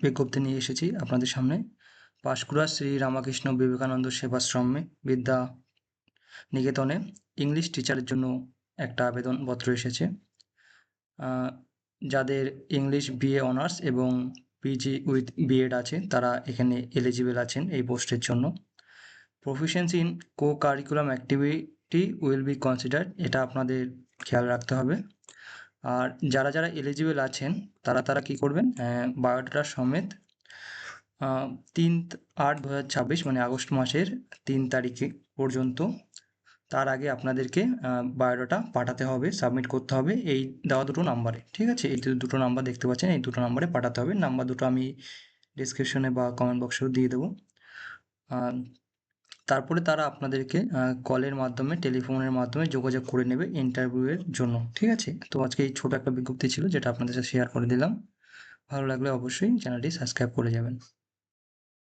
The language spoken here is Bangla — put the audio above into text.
বিজ্ঞপ্তি নিয়ে এসেছি আপনাদের সামনে। পাঁশকুড়া শ্রী রামকৃষ্ণ বিবেকানন্দ সেবাশ্রমে বিদ্যা নিকেতনে ইংলিশ টিচারের জন্য একটা আবেদনপত্র এসেছে। যাদের ইংলিশ বিএ অনার্স এবং পিজি উইথ বিএড আছে তারা এখানে এলিজিবল আছেন এই পোস্টের জন্য। Proficiency in co curriculum activity will be considered, এটা আপনাদের খেয়াল রাখতে হবে। আর যারা যারা এলিজিবল আছেন তারা কি করবেন, বায়োডাটা সমেত 3/8/2026 মানে আগস্ট মাসের 3 তারিখে পর্যন্ত, তার আগে আপনাদেরকে বায়োডাটা পাঠাতে হবে, সাবমিট করতে হবে এই দেওয়া দুটো নাম্বারে। ঠিক আছে, এই দুটো নাম্বার দেখতে পাচ্ছেন, এই দুটো নাম্বারে পাঠাতে হবে। নাম্বার দুটো আমি ডিসক্রিপশনে বা কমেন্ট বক্সেও দিয়ে দেবো। তারপরে তারা আপনাদেরকে কলের মাধ্যমে, টেলিফোনের মাধ্যমে যোগাযোগ করে নেবে ইন্টারভিউয়ের জন্য। ঠিক আছে, তো আজকে এই ছোট একটা বিজ্ঞপ্তি ছিল যেটা আপনাদের সাথে শেয়ার করে দিলাম। ভালো লাগলে অবশ্যই চ্যানেলটি সাবস্ক্রাইব করে যাবেন।